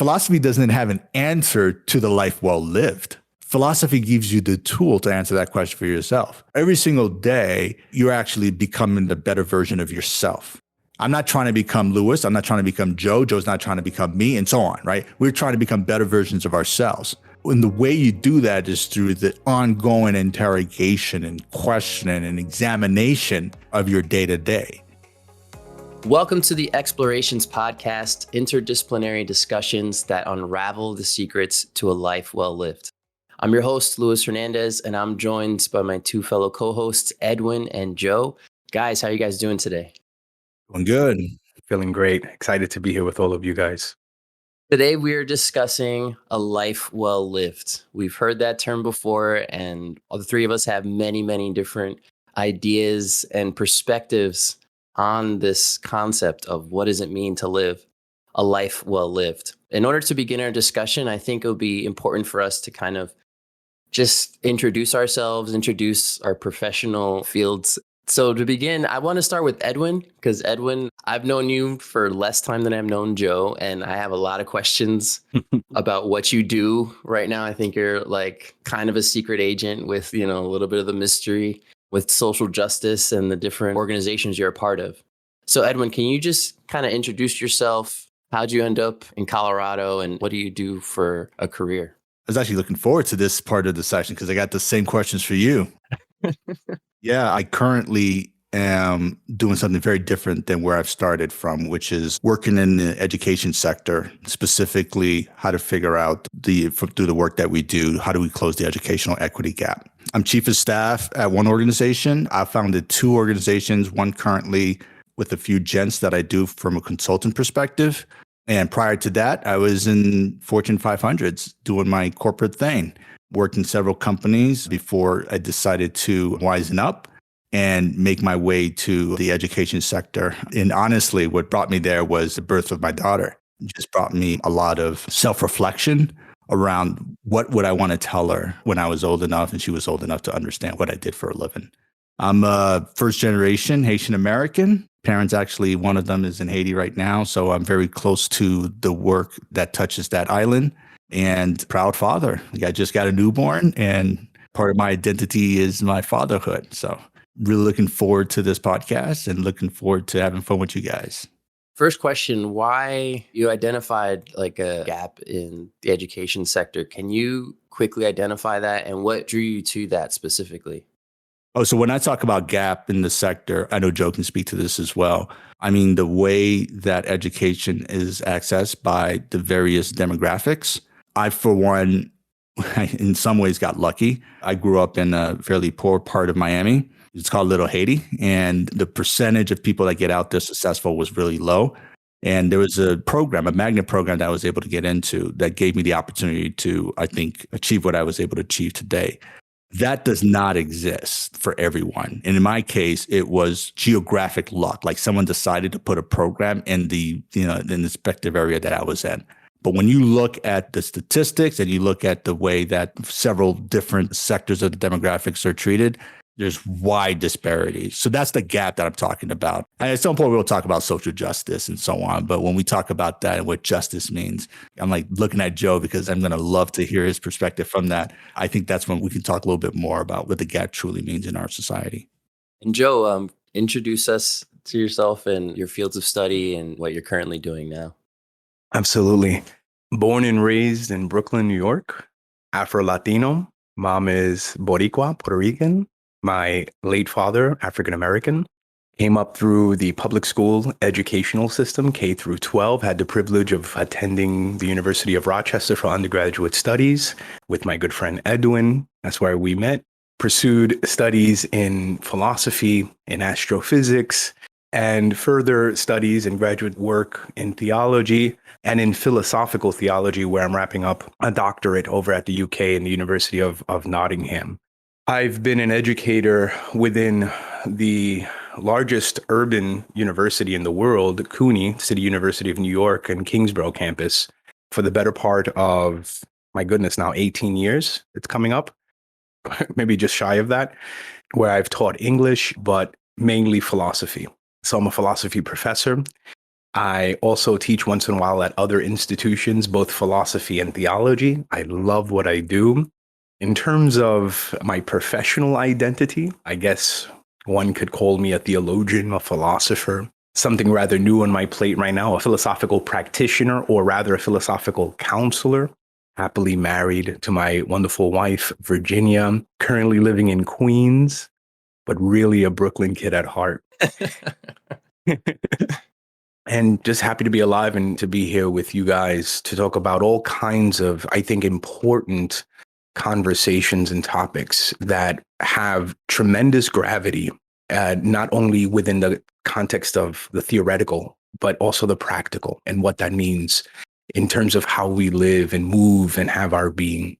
philosophy doesn't have an answer to the life well lived. Philosophy gives you the tool to answer that question for yourself. Every single day, you're actually becoming the better version of yourself. I'm not trying to become Lewis. I'm not trying to become Joe. Joe's not trying to become me, and so on, right? We're trying to become better versions of ourselves. And the way you do that is through the ongoing interrogation and questioning and examination of your day-to-day. Welcome to the Explorations Podcast, interdisciplinary discussions that unravel the secrets to a life well lived. I'm your host, Luis Hernandez, and I'm joined by my two fellow co-hosts, Edwin and Joe. Guys, how are you guys doing today? Doing good. Feeling great. Excited to be here with all of you guys. Today, we are discussing a life well lived. We've heard that term before, and all the three of us have many, many different ideas and perspectives on this concept of what does it mean to live a life well lived. In order to begin our discussion, I think it would be important for us to kind of just introduce ourselves, introduce our professional fields. So to begin, I want to start with Edwin, because Edwin, I've known you for less time than I've known Joe, and I have a lot of questions about what you do right now. I think you're like kind of a secret agent with, a little bit of the mystery with social justice and the different organizations you're a part of. So Edwin, can you just kind of introduce yourself? How'd you end up in Colorado and what do you do for a career? I was actually looking forward to this part of the session because I got the same questions for you. Yeah, I currently am doing something very different than where I've started from, which is working in the education sector, specifically how to figure out through the work that we do, how do we close the educational equity gap? I'm chief of staff at one organization. I founded two organizations, one currently with a few gents that I do from a consultant perspective. And prior to that, I was in Fortune 500s doing my corporate thing, worked in several companies before I decided to wisen up and make my way to the education sector. And honestly, what brought me there was the birth of my daughter. It just brought me a lot of self-reflection around what would I want to tell her when I was old enough and she was old enough to understand what I did for a living. I'm a first generation Haitian American. Parents actually, one of them is in Haiti right now. So I'm very close to the work that touches that island and proud father. I just got a newborn and part of my identity is my fatherhood. So really looking forward to this podcast and looking forward to having fun with you guys. First question, why you identified like a gap in the education sector. Can you quickly identify that and what drew you to that specifically? Oh, so when I talk about gap in the sector, I know Joe can speak to this as well. I mean, the way that education is accessed by the various demographics. I, for one, in some ways got lucky. I grew up in a fairly poor part of Miami. It's called Little Haiti. And the percentage of people that get out there successful was really low. And there was a program, a magnet program that I was able to get into that gave me the opportunity to, I think, achieve what I was able to achieve today. That does not exist for everyone. And in my case, it was geographic luck. Like someone decided to put a program in the respective area that I was in. But when you look at the statistics and you look at the way that several different sectors of the demographics are treated, there's wide disparities. So that's the gap that I'm talking about. And at some point, we'll talk about social justice and so on. But when we talk about that and what justice means, I'm like looking at Joe because I'm going to love to hear his perspective from that. I think that's when we can talk a little bit more about what the gap truly means in our society. And Joe, introduce us to yourself and your fields of study and what you're currently doing now. Absolutely. Born and raised in Brooklyn, New York, Afro-Latino. Mom is Boricua, Puerto Rican. My late father, African American, came up through the public school educational system, K through 12, had the privilege of attending the University of Rochester for undergraduate studies with my good friend Edwin. That's where we met. Pursued studies in philosophy, in astrophysics, and further studies and graduate work in theology and in philosophical theology, where I'm wrapping up a doctorate over at the UK in the University of Nottingham. I've been an educator within the largest urban university in the world, CUNY, City University of New York and Kingsborough campus, for the better part of, my goodness, now 18 years. It's coming up, maybe just shy of that, where I've taught English, but mainly philosophy. So I'm a philosophy professor. I also teach once in a while at other institutions, both philosophy and theology. I love what I do. In terms of my professional identity, I guess one could call me a theologian, a philosopher, something rather new on my plate right now, a philosophical practitioner, or rather a philosophical counselor. Happily married to my wonderful wife, Virginia, currently living in Queens, but really a Brooklyn kid at heart. And just happy to be alive and to be here with you guys to talk about all kinds of, I think, important conversations and topics that have tremendous gravity, not only within the context of the theoretical, but also the practical and what that means in terms of how we live and move and have our being.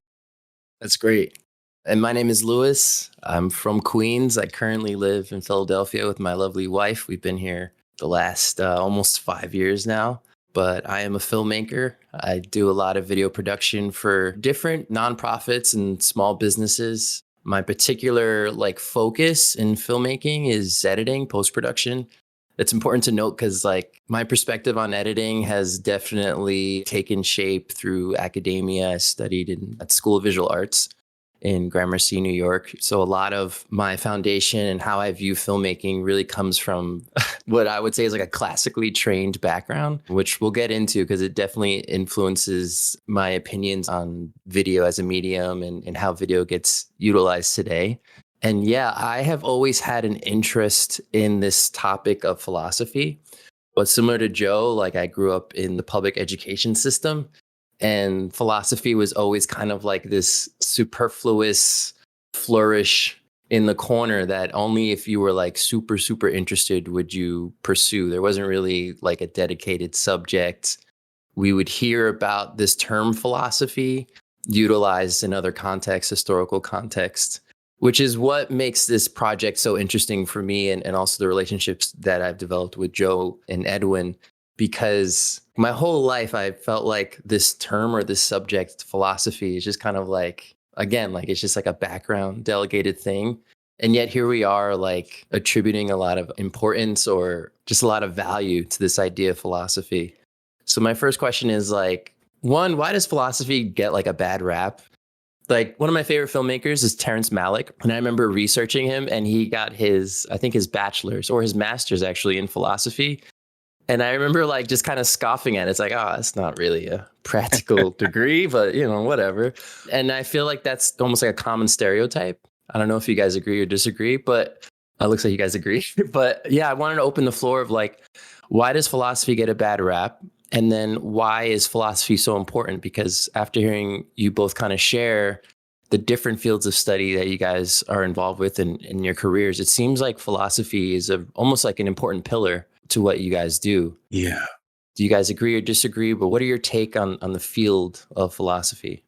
That's great. And my name is Louis. I'm from Queens. I currently live in Philadelphia with my lovely wife. We've been here the last almost 5 years now, but I am a filmmaker. I do a lot of video production for different nonprofits and small businesses. My particular focus in filmmaking is editing, post-production. It's important to note because my perspective on editing has definitely taken shape through academia. I studied at School of Visual Arts in Gramercy, New York. So a lot of my foundation and how I view filmmaking really comes from what I would say is a classically trained background, which we'll get into because it definitely influences my opinions on video as a medium and how video gets utilized today. And yeah, I have always had an interest in this topic of philosophy. But similar to Joe, I grew up in the public education system. And philosophy was always kind of this superfluous flourish in the corner that only if you were super, super interested would you pursue. There wasn't really a dedicated subject. We would hear about this term philosophy utilized in other contexts, historical contexts, which is what makes this project so interesting for me and also the relationships that I've developed with Joe and Edwin. Because my whole life, I felt like this term or this subject, philosophy, is just kind of it's just a background delegated thing. And yet here we are attributing a lot of importance or just a lot of value to this idea of philosophy. So my first question is one, why does philosophy get a bad rap? One of my favorite filmmakers is Terrence Malick. And I remember researching him and he got his bachelor's or his master's actually in philosophy. And I remember just kind of scoffing at it. It's it's not really a practical degree, but whatever. And I feel that's almost a common stereotype. I don't know if you guys agree or disagree, but it looks like you guys agree. But yeah, I wanted to open the floor of why does philosophy get a bad rap? And then why is philosophy so important? Because after hearing you both kind of share the different fields of study that you guys are involved with in your careers, it seems like philosophy is almost an important pillar to what you guys do. Yeah. Do you guys agree or disagree? But what are your take on the field of philosophy?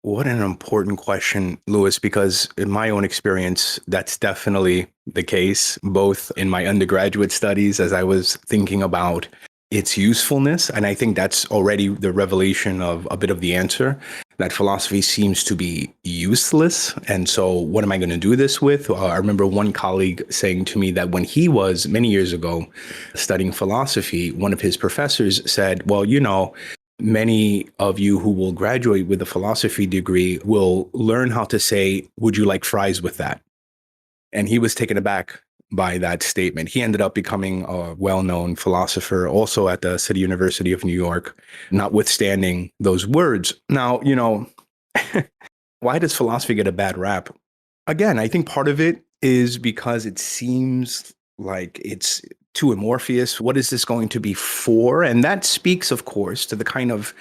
What an important question, Louis, because in my own experience, that's definitely the case, both in my undergraduate studies as I was thinking about its usefulness. And I think that's already the revelation of a bit of the answer, that philosophy seems to be useless. And so what am I going to do this with? I remember one colleague saying to me that when he was many years ago studying philosophy, one of his professors said, well, many of you who will graduate with a philosophy degree will learn how to say, would you like fries with that? And he was taken aback by that statement. He ended up becoming a well-known philosopher also at the City University of New York, notwithstanding those words. Now, why does philosophy get a bad rap? Again, I think part of it is because it seems like it's too amorphous. What is this going to be for? And that speaks, of course, to the kind of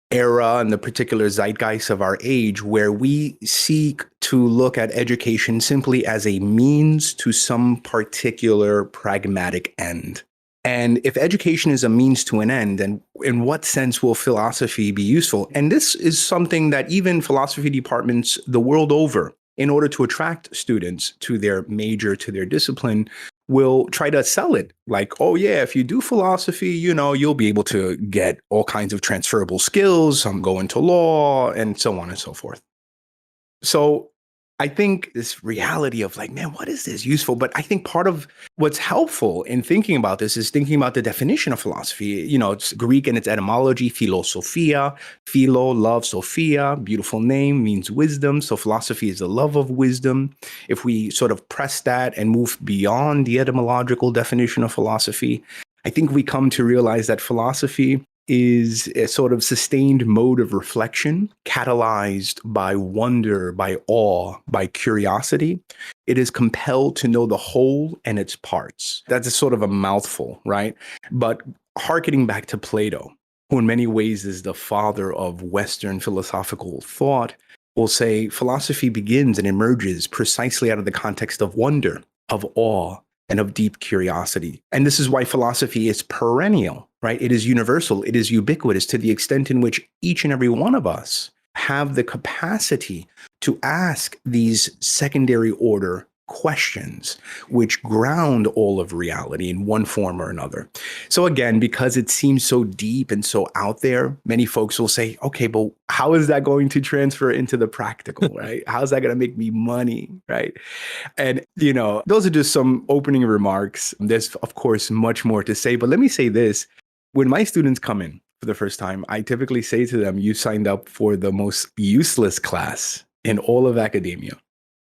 era and the particular zeitgeist of our age where we seek to look at education simply as a means to some particular pragmatic end. And if education is a means to an end, then in what sense will philosophy be useful? And this is something that even philosophy departments the world over, in order to attract students to their major, to their discipline, will try to sell it oh yeah, if you do philosophy, you'll be able to get all kinds of transferable skills, go into law and so on and so forth. So I think this reality of like, man, what is this useful? But I think part of what's helpful in thinking about this is thinking about the definition of philosophy. You know, it's Greek and its etymology, philosophia, philo, love, sophia, beautiful name, means wisdom. So philosophy is the love of wisdom. If we sort of press that and move beyond the etymological definition of philosophy, I think we come to realize that philosophy is a sort of sustained mode of reflection, catalyzed by wonder, by awe, by curiosity. It is compelled to know the whole and its parts. That's a sort of a mouthful, right? But hearkening back to Plato, who in many ways is the father of Western philosophical thought, will say philosophy begins and emerges precisely out of the context of wonder, of awe, and of deep curiosity. And this is why philosophy is perennial, right? It is universal. It is ubiquitous to the extent in which each and every one of us have the capacity to ask these secondary order questions, which ground all of reality in one form or another. So again, because it seems so deep and so out there, many folks will say, okay, but how is that going to transfer into the practical, right? How's that going to make me money, right? And, you know, those are just some opening remarks. There's, of course, much more to say, but let me say this. When my students come in for the first time, I typically say to them, you signed up for the most useless class in all of academia.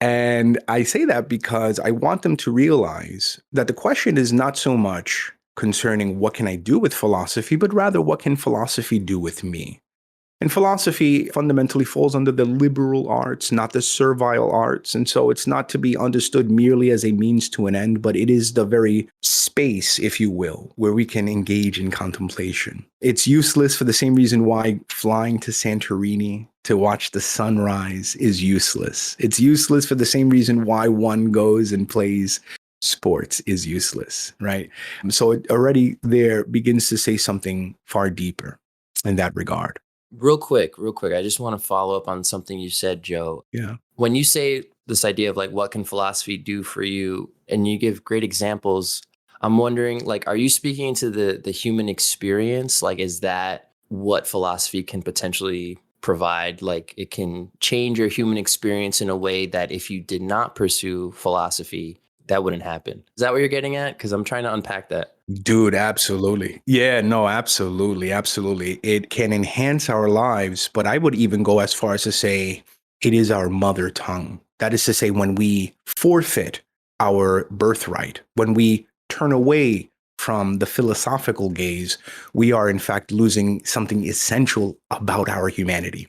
And I say that because I want them to realize that the question is not so much concerning what can I do with philosophy, but rather what can philosophy do with me? And philosophy fundamentally falls under the liberal arts, not the servile arts. And so it's not to be understood merely as a means to an end, but it is the very space, if you will, where we can engage in contemplation. It's useless for the same reason why flying to Santorini to watch the sunrise is useless. It's useless for the same reason why one goes and plays sports is useless, right? So it already there begins to say something far deeper in that regard. Real quick. I just want to follow up on something you said, Joe. Yeah. When you say this idea of like, what can philosophy do for you? And you give great examples. I'm wondering, like, are you speaking into the human experience? Like, is that what philosophy can potentially provide? Like, it can change your human experience in a way that if you did not pursue philosophy, that wouldn't happen. Is that what you're getting at? Because I'm trying to unpack that. Dude, absolutely. Yeah, no, absolutely. Absolutely. It can enhance our lives, but I would even go as far as to say it is our mother tongue. That is to say, when we forfeit our birthright, when we turn away from the philosophical gaze, we are in fact losing something essential about our humanity,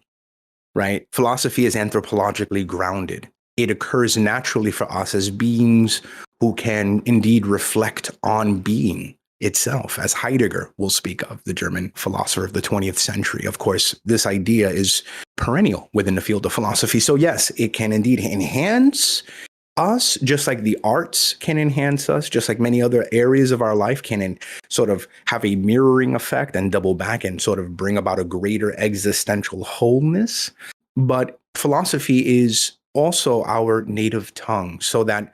right? Philosophy is anthropologically grounded. It occurs naturally for us as beings who can indeed reflect on being itself, as Heidegger will speak of, the German philosopher of the 20th century. Of course, this idea is perennial within the field of philosophy. So yes, it can indeed enhance us, just like the arts can enhance us, just like many other areas of our life can sort of have a mirroring effect and double back and sort of bring about a greater existential wholeness. But philosophy is also our native tongue, so that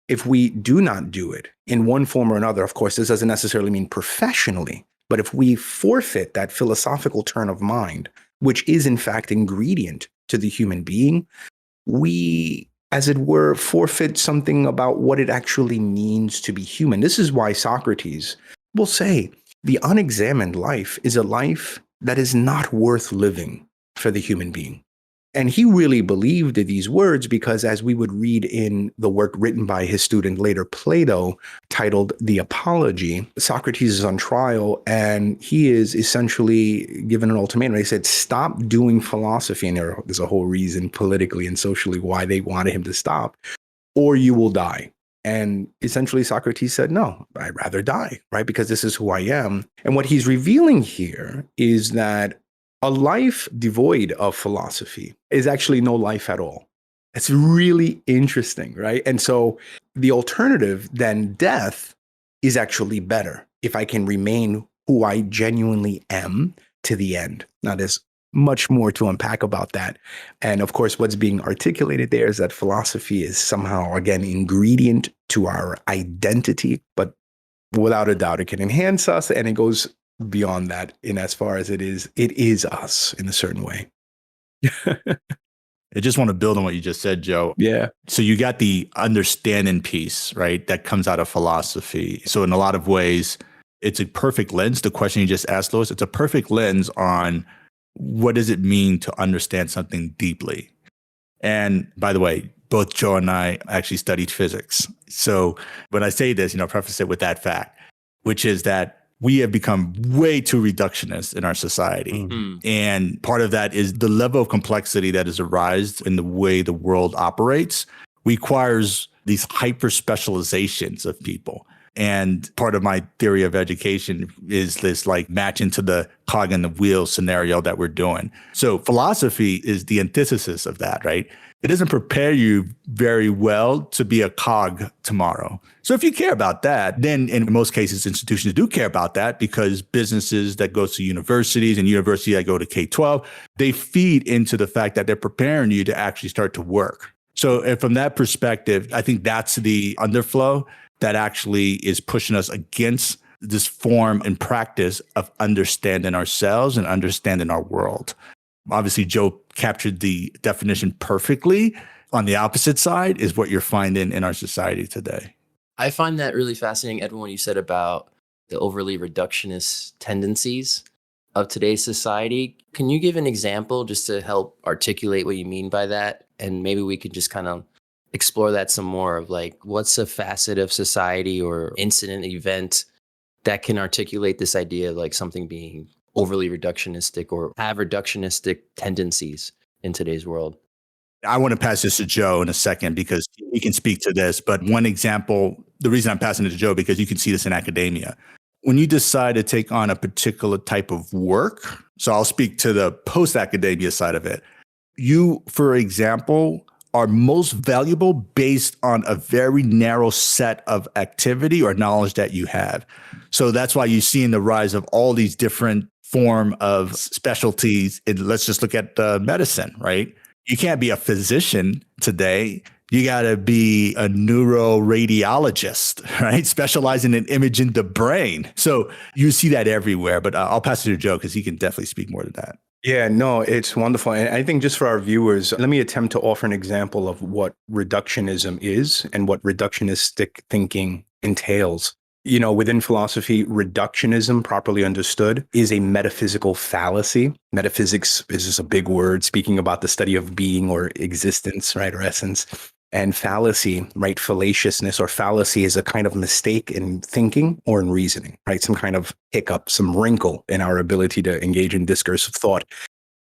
if we do not do it in one form or another, of course, this doesn't necessarily mean professionally, but if we forfeit that philosophical turn of mind, which is in fact ingredient to the human being, we, as it were, forfeit something about what it actually means to be human. This is why Socrates will say the unexamined life is a life that is not worth living for the human being. And he really believed these words because, as we would read in the work written by his student later, Plato, titled The Apology, Socrates is on trial and he is essentially given an ultimatum. They said, stop doing philosophy. And there's a whole reason politically and socially why they wanted him to stop, or you will die. And essentially Socrates said, no, I'd rather die, right? Because this is who I am. And what he's revealing here is that a life devoid of philosophy is actually no life at all. It's really interesting, right? And so the alternative, then death, is actually better if I can remain who I genuinely am to the end. Now, there's much more to unpack about that. And of course, what's being articulated there is that philosophy is somehow, again, ingredient to our identity, but without a doubt, it can enhance us, and it goes beyond that in as far as it is us in a certain way. I just want to build on what you just said, Joe. Yeah. So you got the understanding piece, right? That comes out of philosophy. So in a lot of ways, it's a perfect lens. The question you just asked, Lois, it's a perfect lens on what does it mean to understand something deeply. And by the way, both Joe and I actually studied physics. So when I say this, preface it with that fact, which is that we have become way too reductionist in our society. And part of that is the level of complexity that has arisen in the way the world operates requires these hyper specializations of people. And part of my theory of education is this like match into the cog in the wheel scenario that we're doing. So philosophy is the antithesis of that, right? It doesn't prepare you very well to be a cog tomorrow. So if you care about that, then in most cases, institutions do care about that because businesses that go to universities and universities that go to K-12, they feed into the fact that they're preparing you to actually start to work. So and from that perspective, I think that's the underflow that actually is pushing us against this form and practice of understanding ourselves and understanding our world. Obviously, Joe captured the definition perfectly. On the opposite side is what you're finding in our society today. I find that really fascinating, Edwin, what you said about the overly reductionist tendencies of today's society. Can you give an example just to help articulate what you mean by that? And maybe we could just kind of explore that some more of like, what's a facet of society or incident, event that can articulate this idea of like something being overly reductionistic or have reductionistic tendencies in today's world? I want to pass this to Joe in a second because he can speak to this. But one example, the reason I'm passing it to Joe, because you can see this in academia. When you decide to take on a particular type of work, so I'll speak to the post-academia side of it. You, for example, are most valuable based on a very narrow set of activity or knowledge that you have. So that's why you see in the rise of all these different form of specialties. Let's just look at medicine, right? You can't be a physician today. You got to be a neuroradiologist, right? Specializing in imaging the brain. So you see that everywhere, but I'll pass it to Joe because he can definitely speak more to that. Yeah, no, it's wonderful. And I think just for our viewers, let me attempt to offer an example of what reductionism is and what reductionistic thinking entails. Within philosophy, reductionism, properly understood, is a metaphysical fallacy. Metaphysics is just a big word speaking about the study of being or existence, right, or essence. And fallacy, right, fallaciousness or fallacy is a kind of mistake in thinking or in reasoning, right? Some kind of hiccup, some wrinkle in our ability to engage in discursive thought.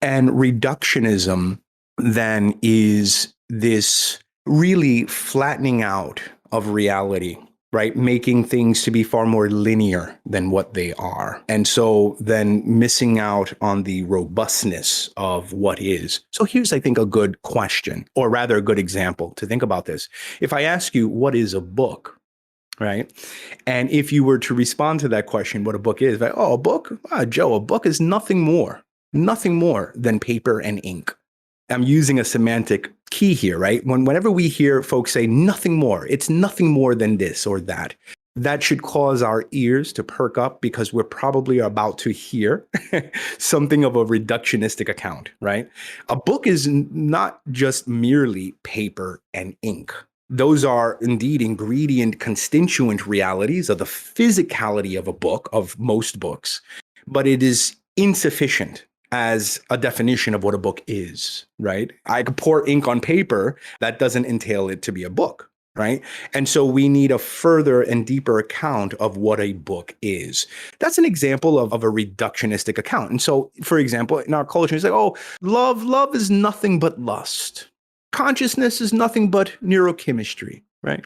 And reductionism then is this really flattening out of reality, right? Making things to be far more linear than what they are. And so then missing out on the robustness of what is. So here's, I think, a good question, or rather a good example to think about this. If I ask you, what is a book? Right? And if you were to respond to that question, what a book is, like, oh, a book? Joe, a book is nothing more than paper and ink. I'm using a semantic key here, right? Whenever we hear folks say nothing more, it's nothing more than this or that, that should cause our ears to perk up because we're probably about to hear something of a reductionistic account, right? A book is not just merely paper and ink. Those are indeed ingredient constituent realities of the physicality of a book, of most books, but it is insufficient as a definition of what a book is, right? I could pour ink on paper. That doesn't entail it to be a book, right? And so we need a further and deeper account of what a book is. That's an example of a reductionistic account. And so, for example, in our culture, it's like, oh, love is nothing but lust. Consciousness is nothing but neurochemistry, right?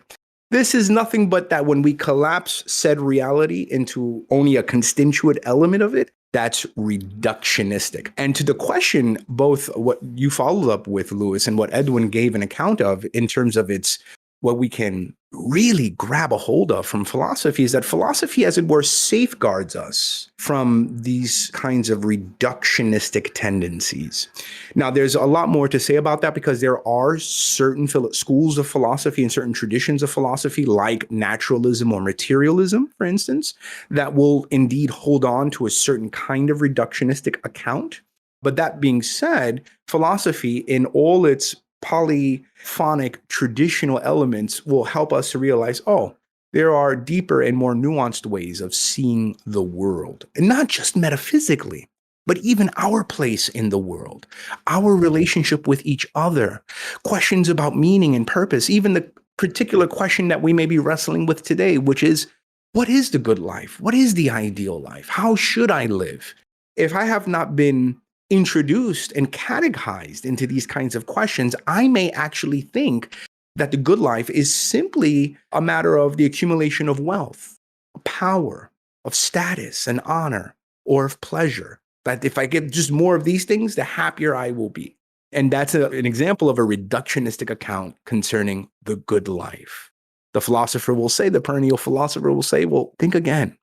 This is nothing but that when we collapse said reality into only a constituent element of it, that's reductionistic. And to the question, both what you followed up with, Louis, and what Edwin gave an account of in terms of its what we can really grab a hold of from philosophy is that philosophy, as it were, safeguards us from these kinds of reductionistic tendencies. Now, there's a lot more to say about that because there are certain schools of philosophy and certain traditions of philosophy, like naturalism or materialism, for instance, that will indeed hold on to a certain kind of reductionistic account. But that being said, philosophy in all its polyphonic traditional elements will help us to realize, oh, there are deeper and more nuanced ways of seeing the world, and not just metaphysically, but even our place in the world, our relationship with each other, questions about meaning and purpose, even the particular question that we may be wrestling with today, which is, what is the good life? What is the ideal life? How should I live? If I have not been introduced and catechized into these kinds of questions, I may actually think that the good life is simply a matter of the accumulation of wealth, power, of status and honor, or of pleasure. That if I get just more of these things, the happier I will be. And that's an example of a reductionistic account concerning the good life. The philosopher will say, the perennial philosopher will say, well, think again,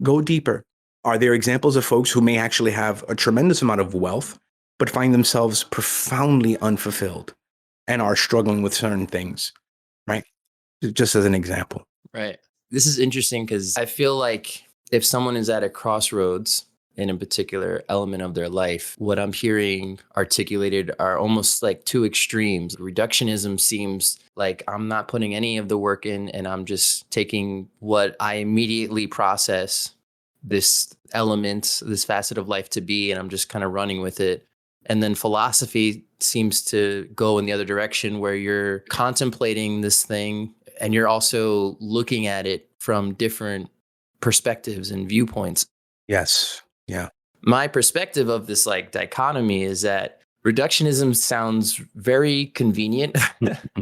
go deeper. Are there examples of folks who may actually have a tremendous amount of wealth, but find themselves profoundly unfulfilled and are struggling with certain things, right? Just as an example. Right. This is interesting because I feel like if someone is at a crossroads in a particular element of their life, what I'm hearing articulated are almost like two extremes. Reductionism seems like I'm not putting any of the work in and I'm just taking what I immediately process this element, this facet of life to be, and I'm just kind of running with it. And then philosophy seems to go in the other direction where you're contemplating this thing and you're also looking at it from different perspectives and viewpoints. Yes. Yeah. My perspective of this like dichotomy is that reductionism sounds very convenient,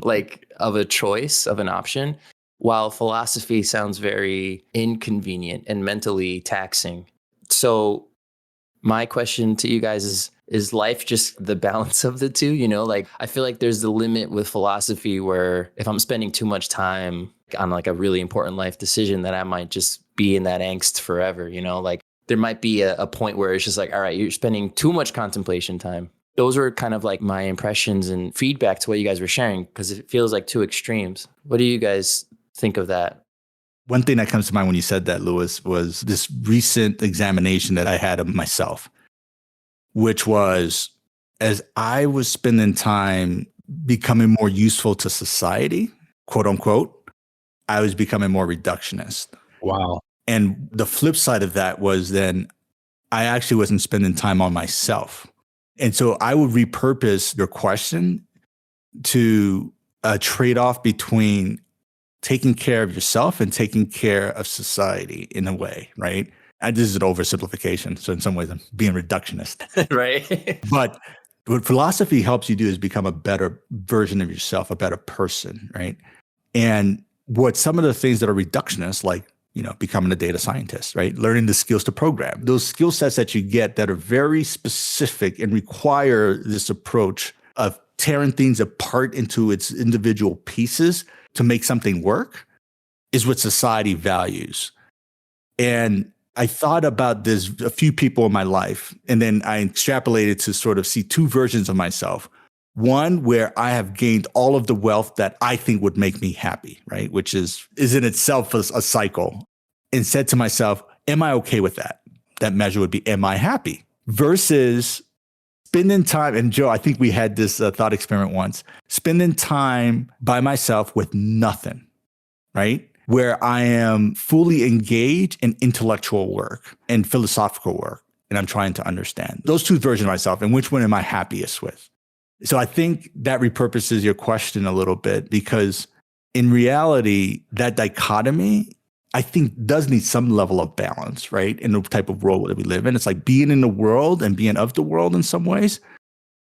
like of a choice, of an option, while philosophy sounds very inconvenient and mentally taxing. So my question to you guys is life just the balance of the two? You know, like I feel like there's the limit with philosophy where if I'm spending too much time on like a really important life decision, that I might just be in that angst forever, you know, like there might be a point where it's just like, all right, you're spending too much contemplation time. Those are kind of like my impressions and feedback to what you guys were sharing, because it feels like two extremes. What do you guys think of that? One thing that comes to mind when you said that, Louis, was this recent examination that I had of myself, which was as I was spending time becoming more useful to society, quote unquote, I was becoming more reductionist. Wow. And the flip side of that was then I actually wasn't spending time on myself. And so I would repurpose your question to a trade-off between taking care of yourself and taking care of society in a way, right? And this is an oversimplification. So in some ways, I'm being reductionist. Right. But what philosophy helps you do is become a better version of yourself, a better person, right? And what some of the things that are reductionist, like, you know, becoming a data scientist, right? Learning the skills to program, those skill sets that you get that are very specific and require this approach of tearing things apart into its individual pieces to make something work is what society values. And I thought about this, a few people in my life, and then I extrapolated to sort of see two versions of myself. One where I have gained all of the wealth that I think would make me happy, right? Which is in itself a cycle. And said to myself, am I okay with that? That measure would be, am I happy? Versus spending time, and Joe, I think we had this thought experiment once, spending time by myself with nothing, right? Where I am fully engaged in intellectual work and philosophical work, and I'm trying to understand those two versions of myself, and which one am I happiest with? So I think that repurposes your question a little bit, because in reality, that dichotomy, I think, does need some level of balance, right? In the type of world that we live in. It's like being in the world and being of the world in some ways.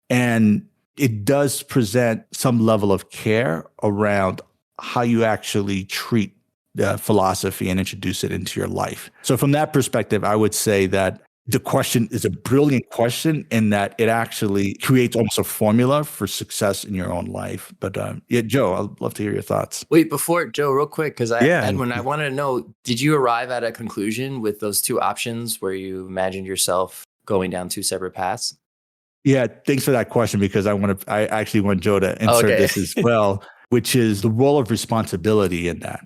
And it does present some level of care around how you actually treat the philosophy and introduce it into your life. So from that perspective, I would say that the question is a brilliant question in that it actually creates almost a formula for success in your own life. But yeah, Joe, I'd love to hear your thoughts. Wait, before Joe, real quick, because Edwin, I want to know, did you arrive at a conclusion with those two options where you imagined yourself going down two separate paths? Yeah, thanks for that question, because I actually want Joe to insert this as well, which is the role of responsibility in that.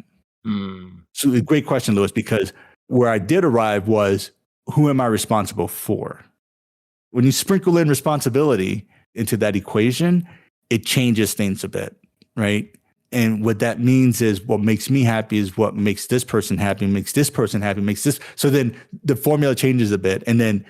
So a great question, Louis, because where I did arrive was, who am I responsible for? When you sprinkle in responsibility into that equation, it changes things a bit, right? And what that means is what makes me happy is what makes this person happy, makes this person happy, makes this. So then the formula changes a bit. And then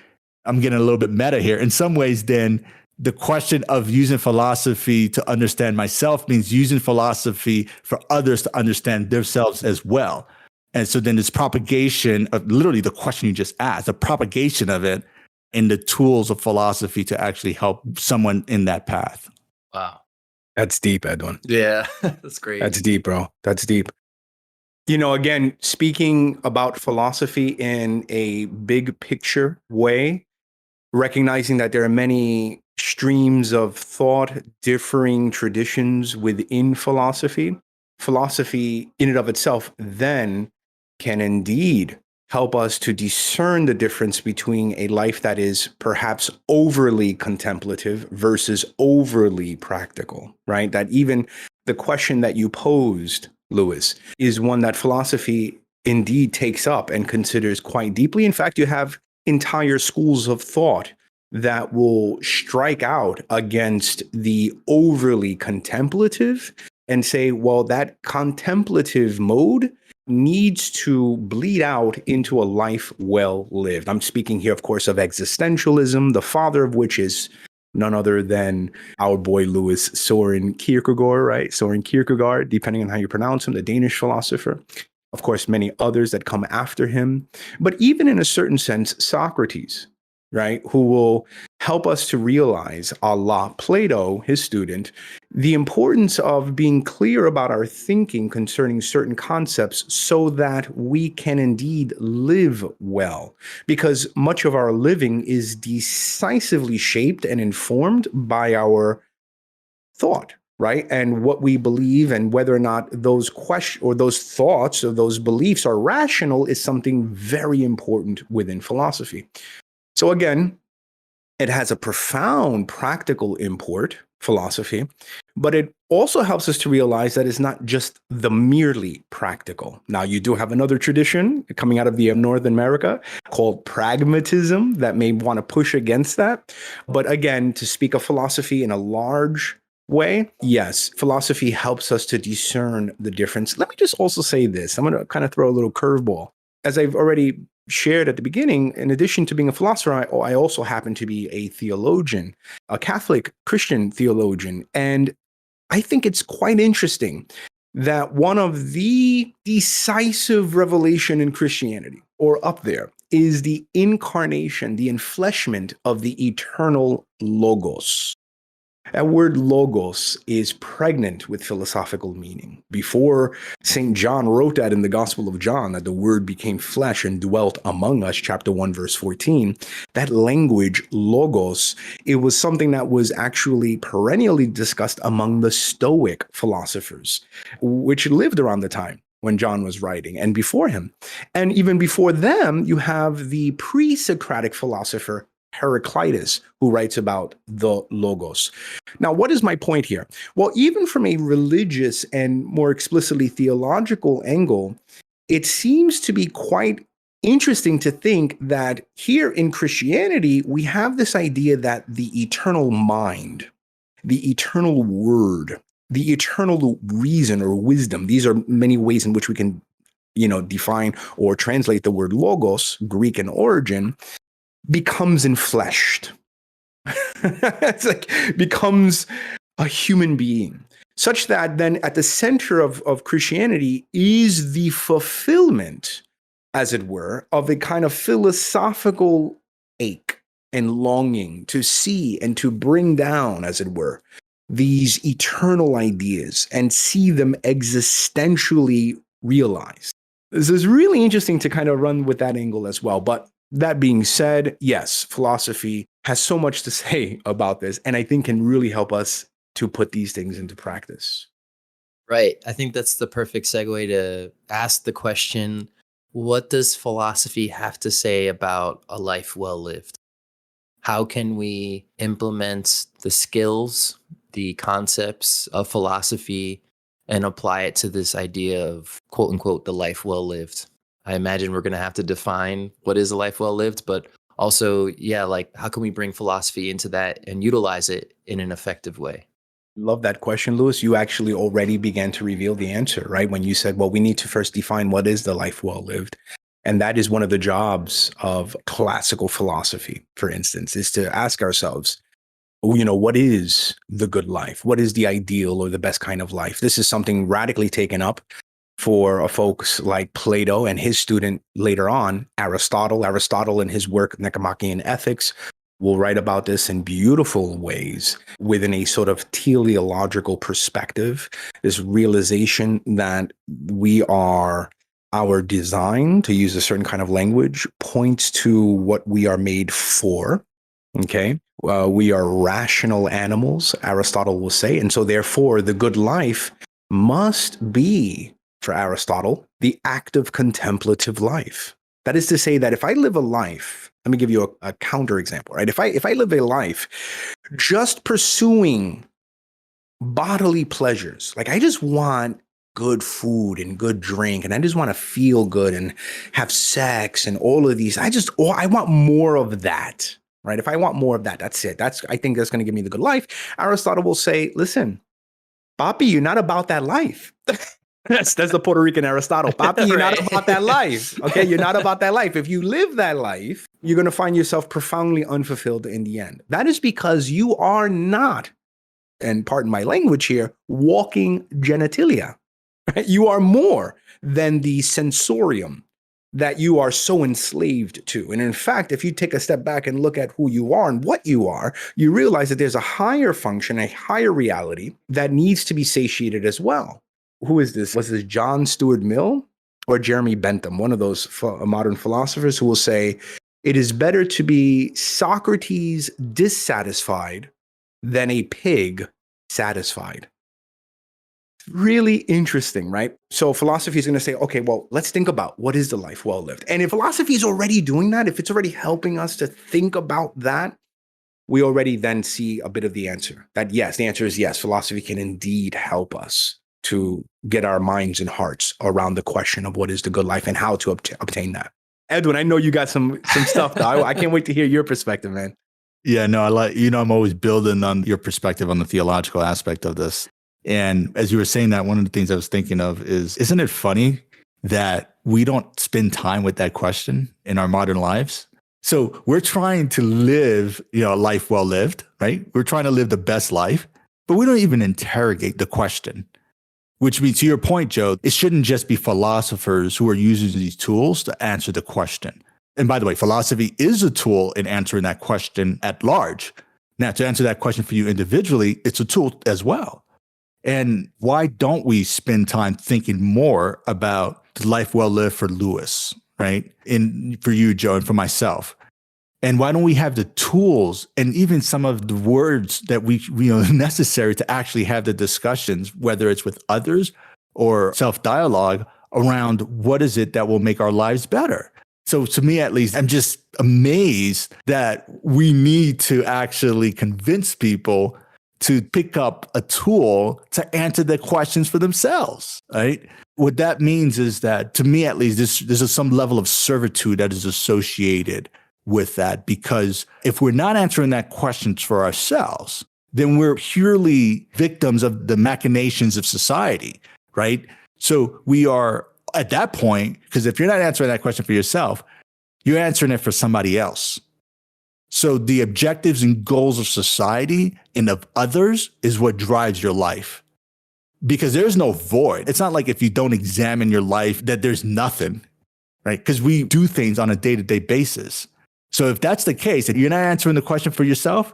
I'm getting a little bit meta here. In some ways, then the question of using philosophy to understand myself means using philosophy for others to understand themselves as well. And so then this propagation of literally the question you just asked, the propagation of it in the tools of philosophy to actually help someone in that path. Wow. That's deep, Edwin. Yeah, that's great. That's deep, bro. That's deep. Again, speaking about philosophy in a big picture way, recognizing that there are many streams of thought, differing traditions within philosophy. Philosophy in and of itself then can indeed help us to discern the difference between a life that is perhaps overly contemplative versus overly practical, right? That even the question that you posed, Lewis, is one that philosophy indeed takes up and considers quite deeply. In fact, you have entire schools of thought that will strike out against the overly contemplative and say, well, that contemplative mode needs to bleed out into a life well lived. I'm speaking here, of course, of existentialism, the father of which is none other than our boy Lewis Soren Kierkegaard, right? Soren Kierkegaard, depending on how you pronounce him, the Danish philosopher. Of course, many others that come after him. But even in a certain sense, Socrates, right, who will help us to realize, a la Plato, his student, the importance of being clear about our thinking concerning certain concepts so that we can indeed live well. Because much of our living is decisively shaped and informed by our thought, right? And what we believe and whether or not those questions or those thoughts or those beliefs are rational is something very important within philosophy. So again, it has a profound practical import, philosophy, but it also helps us to realize that it's not just the merely practical. Now, you do have another tradition coming out of the North America called pragmatism that may want to push against that. But again, to speak of philosophy in a large way, yes, philosophy helps us to discern the difference. Let me just also say this. I'm going to kind of throw a little curveball. As I've already shared at the beginning, in addition to being a philosopher, I also happen to be a theologian, a Catholic Christian theologian. And I think it's quite interesting that one of the decisive revelation in Christianity, or up there, is the incarnation, the enfleshment of the eternal Logos. That word logos is pregnant with philosophical meaning. Before St. John wrote that in the Gospel of John, that the word became flesh and dwelt among us, chapter 1, verse 14, that language, logos, it was something that was actually perennially discussed among the Stoic philosophers, which lived around the time when John was writing and before him. And even before them, you have the pre-Socratic philosopher Heraclitus, who writes about the logos. Now, what is my point here? Well, even from a religious and more explicitly theological angle, it seems to be quite interesting to think that here in Christianity, we have this idea that the eternal mind, the eternal word, the eternal reason or wisdom, these are many ways in which we can, define or translate the word logos, Greek in origin, becomes enfleshed. It's like becomes a human being, such that then at the center of Christianity is the fulfillment, as it were, of a kind of philosophical ache and longing to see and to bring down, as it were, these eternal ideas and see them existentially realized. This is really interesting to kind of run with that angle as well. But that being said, yes, philosophy has so much to say about this, and I think can really help us to put these things into practice. Right. I think that's the perfect segue to ask the question, what does philosophy have to say about a life well lived? How can we implement the skills, the concepts of philosophy and apply it to this idea of quote unquote, the life well lived? I imagine we're going to have to define what is a life well lived, but Also, yeah, like how can we bring philosophy into that and utilize it in an effective way? Love that question, Lewis. You actually already began to reveal the answer, right? When you said, well, we need to first define what is the life well lived. And that is one of the jobs of classical philosophy, for instance, is to ask ourselves, what is the good life? What is the ideal or the best kind of life? This is something radically taken up for folks like Plato and his student later on, Aristotle. Aristotle in his work, Nicomachean Ethics, will write about this in beautiful ways within a sort of teleological perspective, this realization that our design, to use a certain kind of language, points to what we are made for. Okay. We are rational animals, Aristotle will say. And so therefore, the good life must be, for Aristotle, the active contemplative life. That is to say that if I live a life, let me give you a counter example, right? If I live a life just pursuing bodily pleasures, like I just want good food and good drink, and I just want to feel good and have sex and all of these, I want more of that, right? If I want more of that, that's it. I think that's going to give me the good life. Aristotle will say, listen, Papi, you're not about that life. That's the Puerto Rican Aristotle. Papi, you're not about that life. Okay, you're not about that life. If you live that life, you're going to find yourself profoundly unfulfilled in the end. That is because you are not, and pardon my language here, walking genitalia. Right? You are more than the sensorium that you are so enslaved to. And in fact, if you take a step back and look at who you are and what you are, you realize that there's a higher function, a higher reality that needs to be satiated as well. Who is this? Was this John Stuart Mill or Jeremy Bentham, one of those modern philosophers who will say, it is better to be Socrates dissatisfied than a pig satisfied. Really interesting, right? So philosophy is going to say, okay, well, let's think about what is the life well lived. And if philosophy is already doing that, if it's already helping us to think about that, we already then see a bit of the answer. That yes, the answer is yes, philosophy can indeed help us to get our minds and hearts around the question of what is the good life and how to obtain that. Edwin, I know you got some stuff though. I can't wait to hear your perspective, man. Yeah, no, I'm always building on your perspective on the theological aspect of this. And as you were saying that, one of the things I was thinking of is, isn't it funny that we don't spend time with that question in our modern lives? So we're trying to live, a life well lived, right? We're trying to live the best life, but we don't even interrogate the question. Which means, to your point, Joe, it shouldn't just be philosophers who are using these tools to answer the question. And by the way, philosophy is a tool in answering that question at large. Now, to answer that question for you individually, it's a tool as well. And why don't we spend time thinking more about the life well lived for Lewis, right? And for you, Joe, and for myself. And why don't we have the tools and even some of the words that we necessary to actually have the discussions, whether it's with others or self-dialogue around what is it that will make our lives better? So to me, at least, I'm just amazed that we need to actually convince people to pick up a tool to answer the questions for themselves, right? What that means is that, to me at least, there's some level of servitude that is associated with that, because if we're not answering that questions for ourselves, then we're purely victims of the machinations of society, right? So we are at that point, because if you're not answering that question for yourself, you're answering it for somebody else. So the objectives and goals of society and of others is what drives your life, because there's no void. It's not like if you don't examine your life that there's nothing, right? Because we do things on a day-to-day basis. So if that's the case, and you're not answering the question for yourself,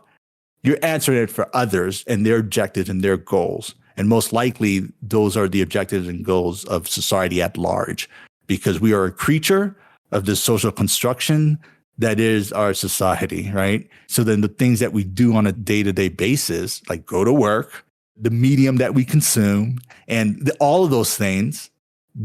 you're answering it for others and their objectives and their goals. And most likely, those are the objectives and goals of society at large, because we are a creature of this social construction that is our society, right? So then the things that we do on a day-to-day basis, like go to work, the medium that we consume, and all of those things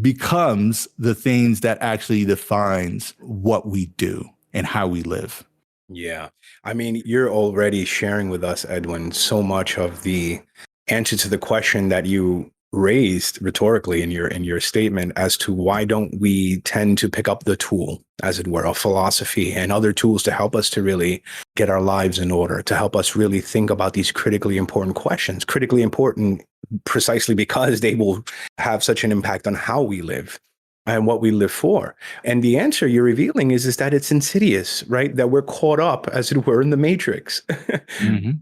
becomes the things that actually defines what we do and how we live. Yeah. I mean, you're already sharing with us, Edwin, so much of the answer to the question that you raised rhetorically in your statement as to why don't we tend to pick up the tool, as it were, of philosophy and other tools to help us to really get our lives in order, to help us really think about these critically important questions, critically important precisely because they will have such an impact on how we live and what we live for. And the answer you're revealing is that it's insidious, right? That we're caught up, as it were, in the matrix. Mm-hmm.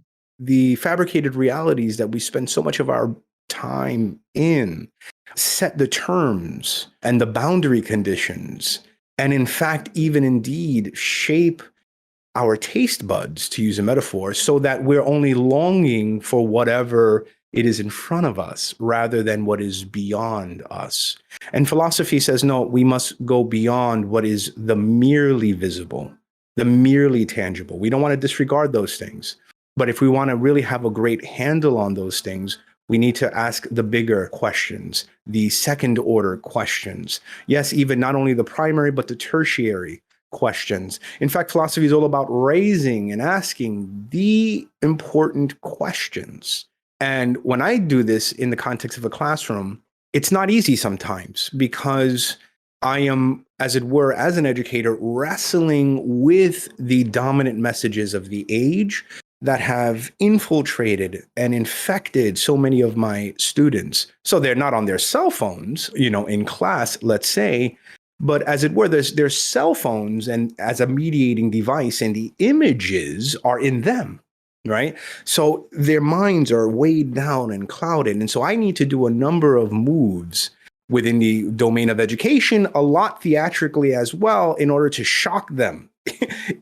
The fabricated realities that we spend so much of our time in set the terms and the boundary conditions, and in fact, even indeed shape our taste buds, to use a metaphor, so that we're only longing for whatever it is in front of us rather than what is beyond us. And philosophy says, no, we must go beyond what is the merely visible, the merely tangible. We don't want to disregard those things. But if we want to really have a great handle on those things, we need to ask the bigger questions, the second order questions. Yes, even not only the primary, but the tertiary questions. In fact, philosophy is all about raising and asking the important questions. And when I do this in the context of a classroom, it's not easy sometimes because I am, as it were, as an educator, wrestling with the dominant messages of the age that have infiltrated and infected so many of my students. So they're not on their cell phones, in class, let's say, but as it were, their cell phones and as a mediating device, and the images are in them, right? So their minds are weighed down and clouded. And so I need to do a number of moves within the domain of education, a lot theatrically as well, in order to shock them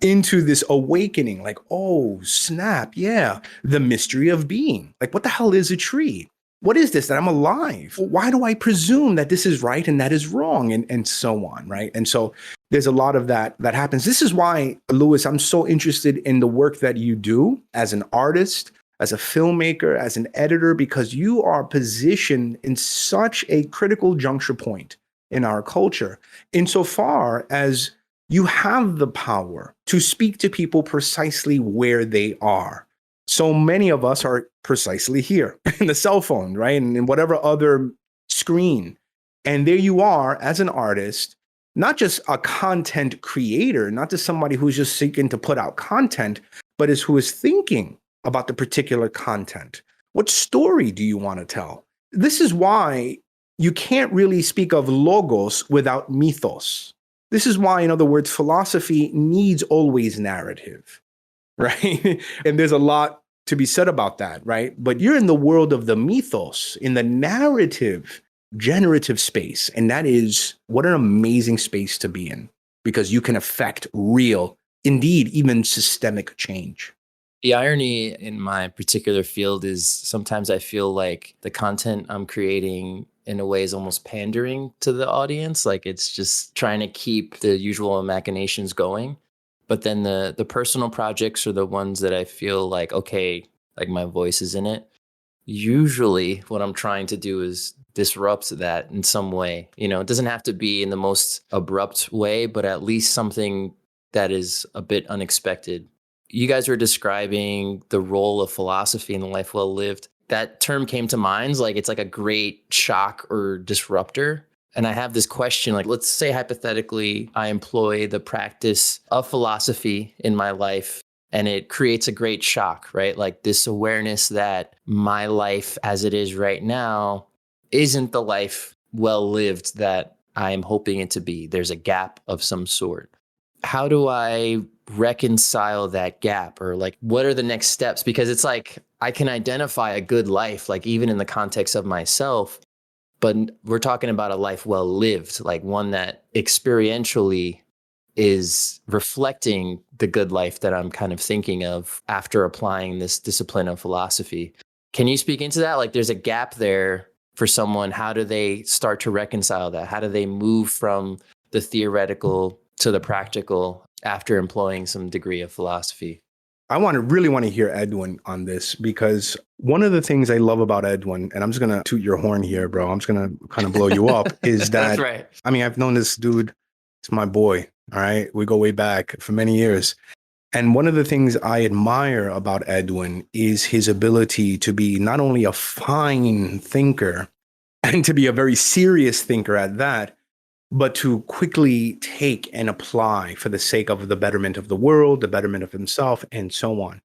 into this awakening, like, oh, snap, yeah, the mystery of being. Like, what the hell is a tree? What is this, that I'm alive? Why do I presume that this is right and that is wrong? And so on, right? And so there's a lot of that happens. This is why, Louis, I'm so interested in the work that you do as an artist, as a filmmaker, as an editor, because you are positioned in such a critical juncture point in our culture, insofar as you have the power to speak to people precisely where they are. So many of us are precisely here in the cell phone, right? And in whatever other screen. And there you are as an artist, not just a content creator, not just somebody who's just seeking to put out content, but who is thinking about the particular content. What story do you want to tell? This is why you can't really speak of logos without mythos. This is why, in other words, philosophy needs always narrative, right? And there's a lot to be said about that, right? But you're in the world of the mythos, in the narrative, generative space. And that is what an amazing space to be in, because you can affect real, indeed, even systemic change. The irony in my particular field is sometimes I feel like the content I'm creating in a way is almost pandering to the audience. Like it's just trying to keep the usual machinations going. But then the personal projects are the ones that I feel like, okay, like my voice is in it. Usually what I'm trying to do is disrupt that in some way. It doesn't have to be in the most abrupt way, but at least something that is a bit unexpected. You guys were describing the role of philosophy in the life well lived. That term came to mind, like it's like a great shock or disruptor. And I have this question, like, let's say hypothetically, I employ the practice of philosophy in my life and it creates a great shock, right? Like this awareness that my life as it is right now isn't the life well lived that I'm hoping it to be. There's a gap of some sort. How do I reconcile that gap, or like what are the next steps? Because it's like I can identify a good life, like even in the context of myself, but we're talking about a life well lived, like one that experientially is reflecting the good life that I'm kind of thinking of after applying this discipline of philosophy. Can you speak into that? Like there's a gap there for someone. How do they start to reconcile that? How do they move from the theoretical to the practical after employing some degree of philosophy? I really want to hear Edwin on this, because one of the things I love about Edwin, and I'm just going to toot your horn here, bro, I'm just going to kind of blow you up, is that, That's right. I mean, I've known this dude, it's my boy, all right? We go way back for many years. And one of the things I admire about Edwin is his ability to be not only a fine thinker, and to be a very serious thinker at that, but to quickly take and apply for the sake of the betterment of the world, the betterment of himself, and so on.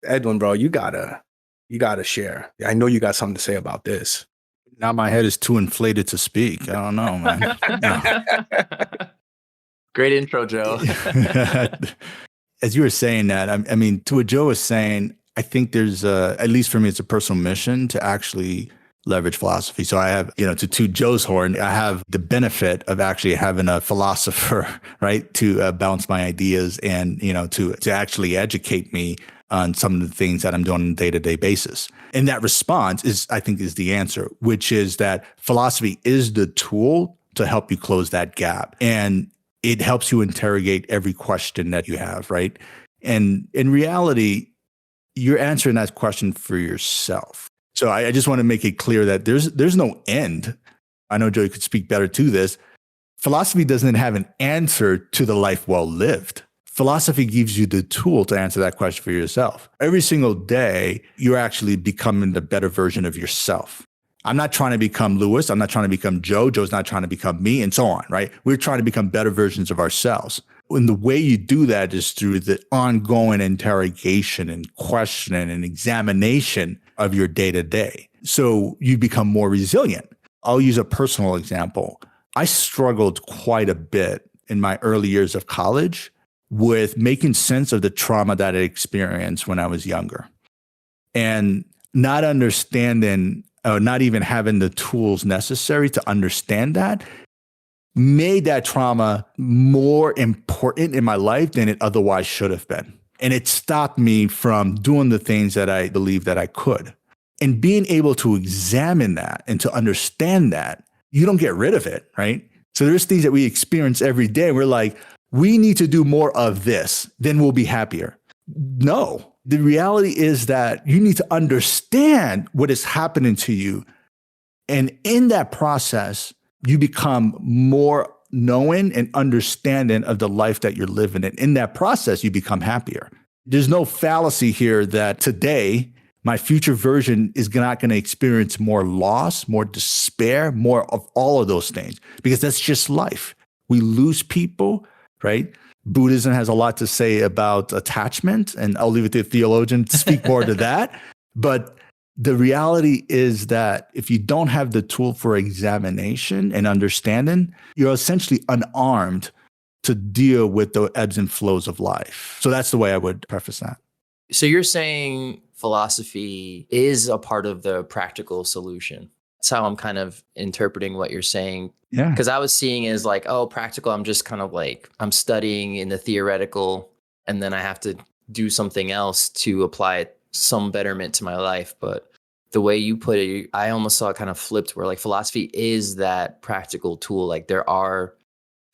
Edwin, bro, you gotta share. I know you got something to say about this. Now my head is too inflated to speak. I don't know, man. No. Great intro, Joe. As you were saying that, I mean, to what Joe was saying, I think there's at least for me, it's a personal mission to actually leverage philosophy. So I have, to toot Joe's horn, I have the benefit of actually having a philosopher, right, to bounce my ideas and, to actually educate me on some of the things that I'm doing on a day-to-day basis. And that response I think is the answer, which is that philosophy is the tool to help you close that gap. And it helps you interrogate every question that you have, right? And in reality, you're answering that question for yourself. So I just want to make it clear that there's no end. I know Joey could speak better to this. Philosophy doesn't have an answer to the life well lived. Philosophy gives you the tool to answer that question for yourself. Every single day, you're actually becoming the better version of yourself. I'm not trying to become Lewis. I'm not trying to become Joe. Joe's not trying to become me, and so on, right? We're trying to become better versions of ourselves. And the way you do that is through the ongoing interrogation and questioning and examination of your day-to-day. So you become more resilient. I'll use a personal example. I struggled quite a bit in my early years of college with making sense of the trauma that I experienced when I was younger. And not understanding, or not even having the tools necessary to understand that, made that trauma more important in my life than it otherwise should have been. And it stopped me from doing the things that I believed that I could. And being able to examine that and to understand that, you don't get rid of it, right? So there's things that we experience every day. We're like, we need to do more of this, then we'll be happier. No, the reality is that you need to understand what is happening to you. And in that process, you become more knowing and understanding of the life that you're living. And in that process, you become happier. There's no fallacy here that today, my future version is not going to experience more loss, more despair, more of all of those things, because that's just life. We lose people, right? Buddhism has a lot to say about attachment, and I'll leave it to the theologian to speak more to that. But the reality is that if you don't have the tool for examination and understanding, you're essentially unarmed to deal with the ebbs and flows of life. So that's the way I would preface that. So you're saying philosophy is a part of the practical solution. That's how I'm kind of interpreting what you're saying. Yeah. Because I was seeing it as like, oh, practical, I'm just kind of like, I'm studying in the theoretical, and then I have to do something else to apply some betterment to my life. But the way you put it, I almost saw it kind of flipped, where like philosophy is that practical tool. Like there are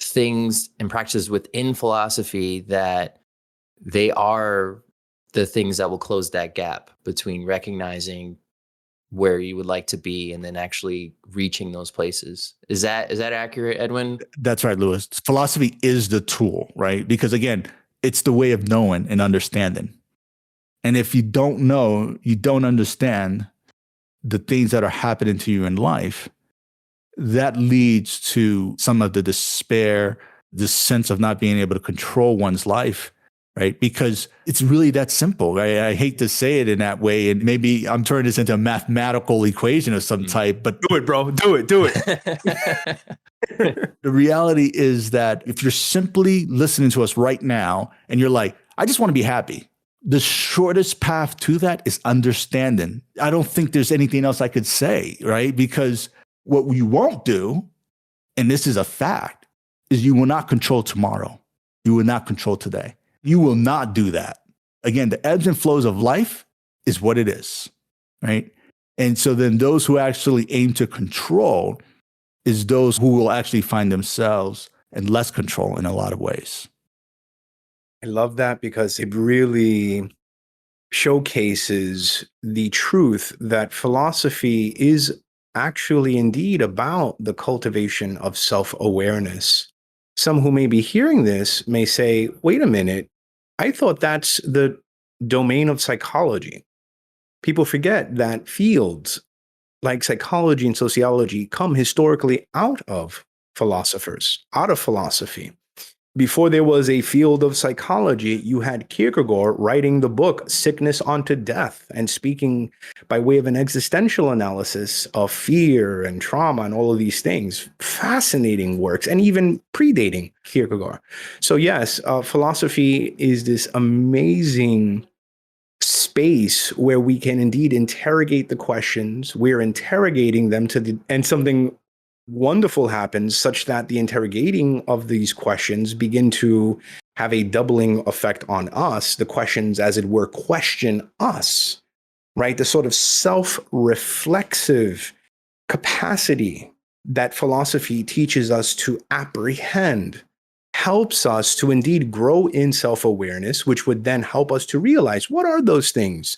things and practices within philosophy that they are the things that will close that gap between recognizing where you would like to be and then actually reaching those places. Is that accurate, Edwin? That's right, Lewis. Philosophy is the tool, right? Because again, it's the way of knowing and understanding. And if you don't know, you don't understand the things that are happening to you in life, that leads to some of the despair, this sense of not being able to control one's life, right? Because it's really that simple, right? I hate to say it in that way, and maybe I'm turning this into a mathematical equation of some type, but Do it, bro. Do it. the reality is that if you're simply listening to us right now and you're like, I just want to be happy, the shortest path to that is understanding. I don't think there's anything else I could say, right? Because what we won't do, and this is a fact, is you will not control tomorrow. You will not control today. You will not do that. Again, the ebbs and flows of life is what it is, right? And so then those who actually aim to control is those who will actually find themselves in less control in a lot of ways. I love that because it really showcases the truth that philosophy is actually indeed about the cultivation of self-awareness. Some who may be hearing this may say, wait a minute, I thought that's the domain of psychology. People forget that fields like psychology and sociology come historically out of philosophers, out of philosophy. Before there was a field of psychology, you had Kierkegaard writing the book Sickness Unto Death and speaking by way of an existential analysis of fear and trauma and all of these things. Fascinating works, and even predating Kierkegaard. So yes, philosophy is this amazing space where we can indeed interrogate the questions. We're interrogating them and something wonderful happens such that the interrogating of these questions begin to have a doubling effect on us. The questions, as it were, question us, right? The sort of self-reflexive capacity that philosophy teaches us to apprehend helps us to indeed grow in self-awareness, which would then help us to realize what are those things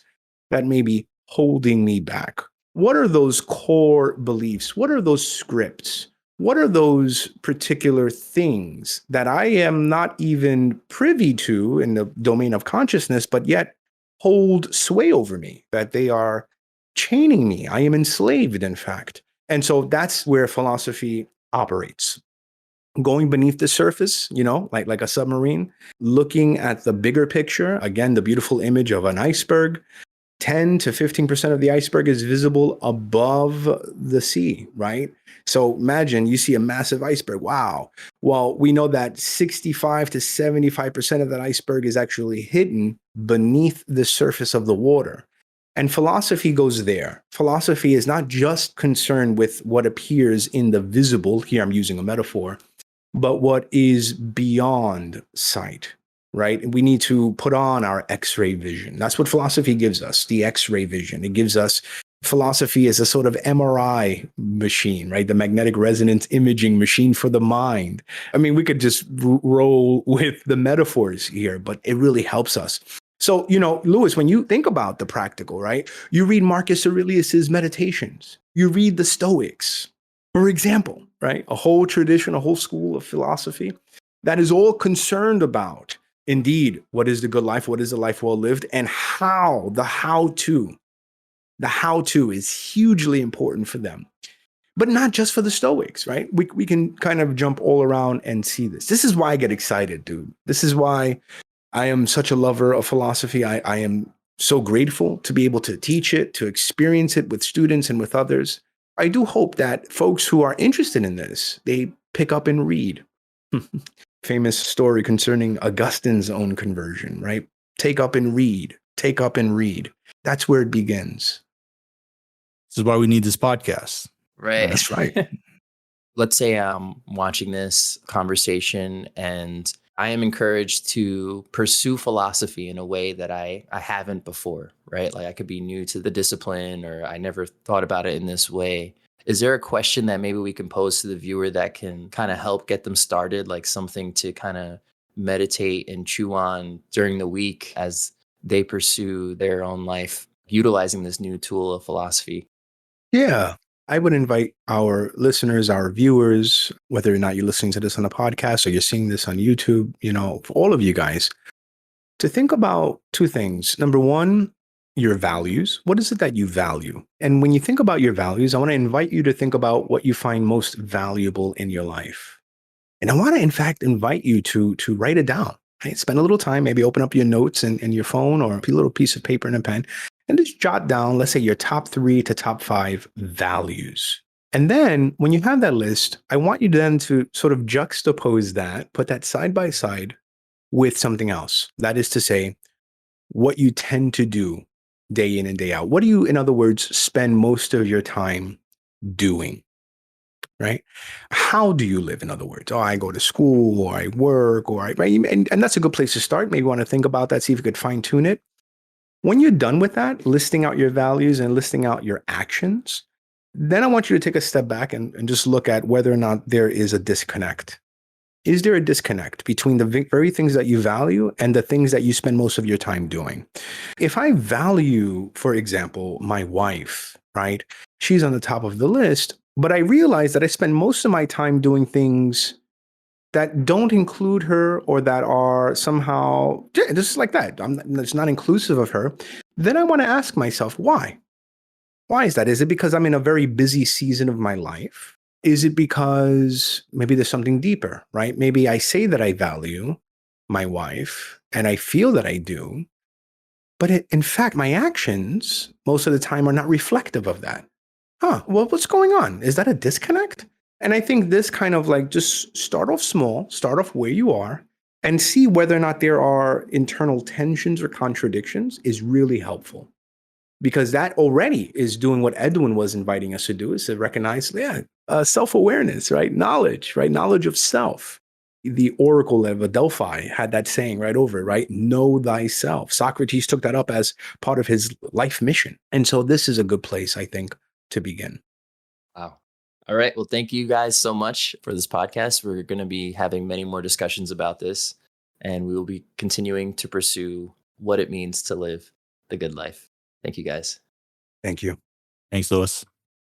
that may be holding me back? What are those core beliefs? What are those scripts? What are those particular things that I am not even privy to in the domain of consciousness, but yet hold sway over me, that they are chaining me? I am enslaved, in fact. And so that's where philosophy operates. Going beneath the surface, like a submarine, looking at the bigger picture, again, the beautiful image of an iceberg. 10 to 15% of the iceberg is visible above the sea, right? So imagine you see a massive iceberg. Wow. Well, we know that 65 to 75% of that iceberg is actually hidden beneath the surface of the water. And philosophy goes there. Philosophy is not just concerned with what appears in the visible, here I'm using a metaphor, but what is beyond sight. Right? We need to put on our X-ray vision. That's what philosophy gives us, the X-ray vision. It gives us philosophy as a sort of MRI machine, right? The magnetic resonance imaging machine for the mind. I mean, we could just roll with the metaphors here, but it really helps us. So, Lewis, when you think about the practical, right? You read Marcus Aurelius's Meditations. You read the Stoics, for example, right? A whole tradition, a whole school of philosophy that is all concerned about indeed, what is the good life? What is the life well lived? And how, the how-to is hugely important for them. But not just for the Stoics, right? We can kind of jump all around and see this. This is why I get excited, dude. This is why I am such a lover of philosophy. I am so grateful to be able to teach it, to experience it with students and with others. I do hope that folks who are interested in this, they pick up and read. Famous story concerning Augustine's own conversion, right? Take up and read. Take up and read. That's where it begins. This is why we need this podcast. Right. That's right. Let's say I'm watching this conversation and I am encouraged to pursue philosophy in a way that I haven't before, right? Like I could be new to the discipline or I never thought about it in this way. Is there a question that maybe we can pose to the viewer that can kind of help get them started, like something to kind of meditate and chew on during the week as they pursue their own life, utilizing this new tool of philosophy? Yeah. I would invite our listeners, our viewers, whether or not you're listening to this on a podcast or you're seeing this on YouTube, for all of you guys, to think about two things. Number one, your values. What is it that you value? And when you think about your values, I want to invite you to think about what you find most valuable in your life. And I want to, in fact, invite you to write it down. Right? Spend a little time, maybe open up your notes and your phone or a little piece of paper and a pen, and just jot down, let's say, your top 3 to top 5 values. And then when you have that list, I want you then to sort of juxtapose that, put that side by side with something else. That is to say, what you tend to do day in and day out. What do you, in other words, spend most of your time doing? Right? How do you live, in other words? Oh, I go to school or I work or right? And that's a good place to start. Maybe you want to think about that, see if you could fine tune it. When you're done with that, listing out your values and listing out your actions, then I want you to take a step back and just look at whether or not there is a disconnect. Is there a disconnect between the very things that you value and the things that you spend most of your time doing? If I value, for example, my wife, right? She's on the top of the list, but I realize that I spend most of my time doing things that don't include her or that are somehow just like that. It's not inclusive of her. Then I want to ask myself, why? Why is that? Is it because I'm in a very busy season of my life? Is it because maybe there's something deeper, right? Maybe I say that I value my wife and I feel that I do, but in fact, my actions most of the time are not reflective of that. Well, what's going on? Is that a disconnect? And I think this kind of like just start off small, start off where you are, and see whether or not there are internal tensions or contradictions is really helpful. Because that already is doing what Edwin was inviting us to do, is to recognize, self-awareness, right? Knowledge, right? Knowledge of self. The Oracle of Delphi had that saying right over it, right? Know thyself. Socrates took that up as part of his life mission. And so this is a good place, I think, to begin. Wow. All right. Well, thank you guys so much for this podcast. We're going to be having many more discussions about this, and we will be continuing to pursue what it means to live the good life. Thank you guys. Thank you. Thanks, Louis.